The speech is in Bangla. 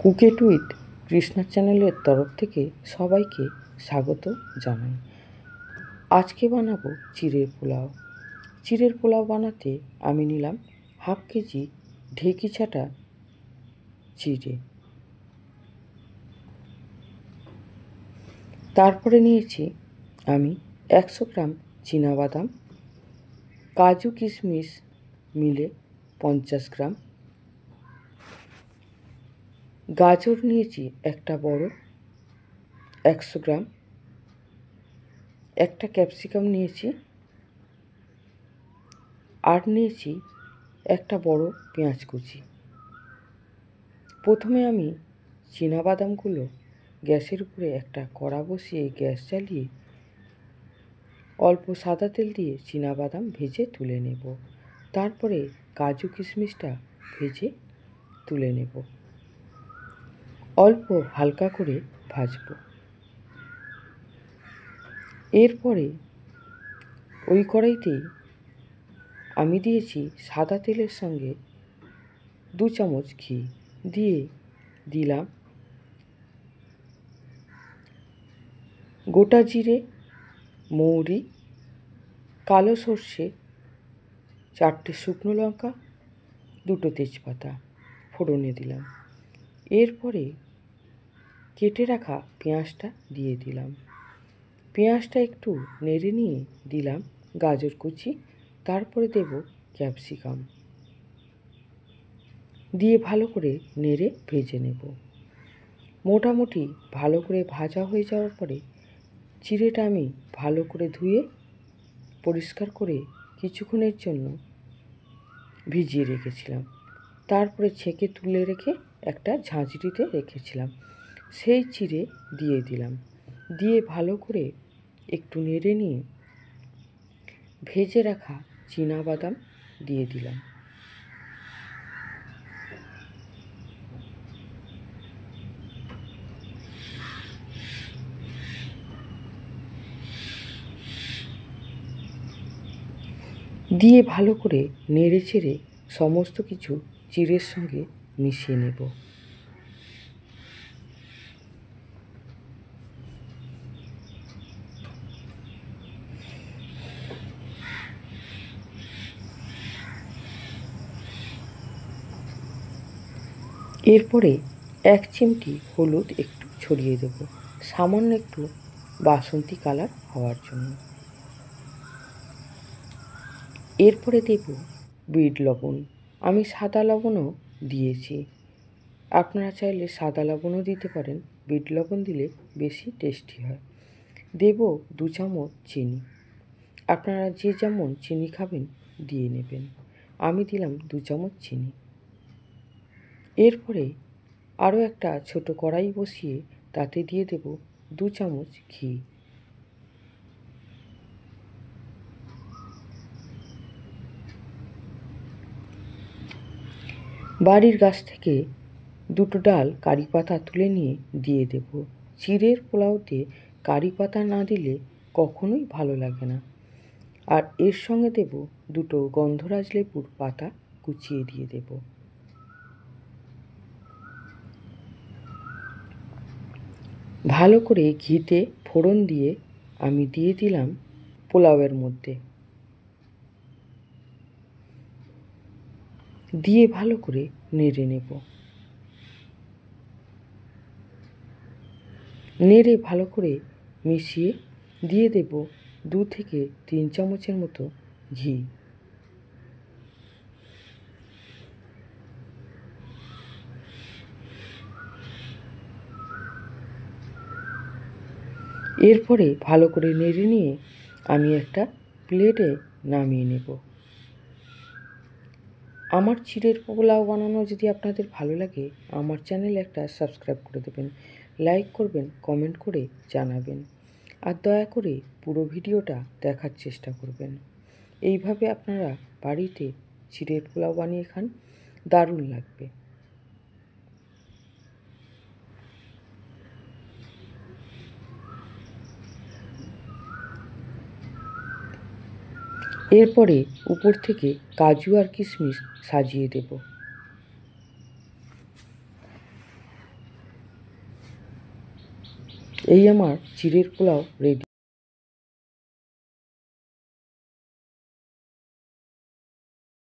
কুকেট উইথ কৃষ্ণা চ্যানেলের তরফ থেকে সবাইকে স্বাগত জানাই। আজকে বানাবো চিড়ের পোলাও। চিড়ের পোলাও বানাতে আমি নিলাম 1/2 কেজি ঢেঁকি ছাটা চিড়ে। তারপরে নিয়েছি আমি 100 গ্রাম চীনাবাদাম, কাজু কিশমিশ মিলে 50 গ্রাম, গাজর নিয়েছি একটা বড় 100 গ্রাম, একটা ক্যাপসিকাম নিয়েছি, আর নিয়েছি একটা বড় পেঁয়াজ কুচি। প্রথমে আমি চীনাবাদামগুলো গ্যাসের উপরে একটা কড়া বসিয়ে গ্যাস জ্বালিয়ে অল্প সাদা তেল দিয়ে চীনাবাদাম ভেজে তুলে নেব। তারপরে কাজু কিশমিশটা ভেজে তুলে নেব, অল্প হালকা করে ভাজব। এরপরে ওই কড়াইতেই আমি দিয়েছি সাদা তেলের সঙ্গে 2 চামচ ঘি, দিয়ে দিলাম গোটা জিরে, মৌরি, কালো সর্ষে, 4টে শুকনো লঙ্কা, 2টো তেজপাতা ফোড়নে দিলাম। এরপরে কেটে রাখা পেঁয়াজটা দিয়ে দিলাম। পেঁয়াজটা একটু নেড়ে নিয়ে দিলাম গাজর কুচি, তারপরে দেব ক্যাপসিকাম, দিয়ে ভালো করে নেড়ে ভেজে নেব। মোটামুটি ভালো করে ভাজা হয়ে যাওয়ার পরে চিড়েটা আমি ভালো করে ধুয়ে পরিষ্কার করে কিছুক্ষণের জন্য ভিজিয়ে রেখেছিলাম। তারপরে ছেঁকে তুলে রেখে একটা ঝাঁঝরিতে রেখেছিলাম, সেই চিড়ে দিয়ে দিলাম। দিয়ে ভালো করে একটু নেড়ে নিয়ে ভেজে রাখা চীনাবাদাম দিয়ে দিলাম। দিয়ে ভালো করে নেড়ে চেড়ে সমস্ত কিছু চিড়ের সঙ্গে মিশিয়ে নেব। এরপরে 1 চিমটি হলুদ একটু ছড়িয়ে দেব, সামান্য একটু বাসন্তী কালার হওয়ার জন্য। এরপরে দেব বিট লবণ। আমি সাদা লবণও দিয়েছি, আপনারা চাইলে সাদা লবণও দিতে পারেন, বিট লবণ দিলে বেশি টেস্টি হয়। দেব 2 চামচ চিনি, আপনারা যে যেমন চিনি খাবেন দিয়ে নেবেন। আমি দিলাম 2 চামচ চিনি। এরপরে আরও একটা ছোট কড়াই বসিয়ে তাতে দিয়ে দেব 2 চামচ ঘি। বাড়ির গাছ থেকে 2টো ডাল কারি পাতা তুলে নিয়ে দিয়ে দেব। চিড়ের পোলাওতে কারি পাতা না দিলে কখনোই ভালো লাগে না। আর এর সঙ্গে দেব 2টো গন্ধরাজ লেবুর পাতা কুচিয়ে দিয়ে দেব। ভালো করে ঘিতে ফোড়ন দিয়ে আমি দিয়ে দিলাম পোলাওয়ের মধ্যে, দিয়ে ভালো করে নেড়ে নেব। নেড়ে ভালো করে মিশিয়ে দিয়ে দেব 2 থেকে 3 চামচের মতো ঘি। এরপরে ভালো করে নেড়ে নিয়ে আমি একটা প্লেটে নামিয়ে নেব। আমার চিড়ের পোলাও বানানো যদি আপনাদের ভালো লাগে, আমার চ্যানেলে একটা সাবস্ক্রাইব করে দেবেন, লাইক করবেন, কমেন্ট করে জানাবেন, আর দয়া করে পুরো ভিডিওটা দেখার চেষ্টা করবেন। এইভাবে আপনারা বাড়িতে চিড়ের পোলাও বানিয়ে খান, দারুণ লাগবে। এরপরে উপর থেকে কাজু আর কিশমিশ সাজিয়ে দেব। এই আমার চিড়ের পোলাও রেডি।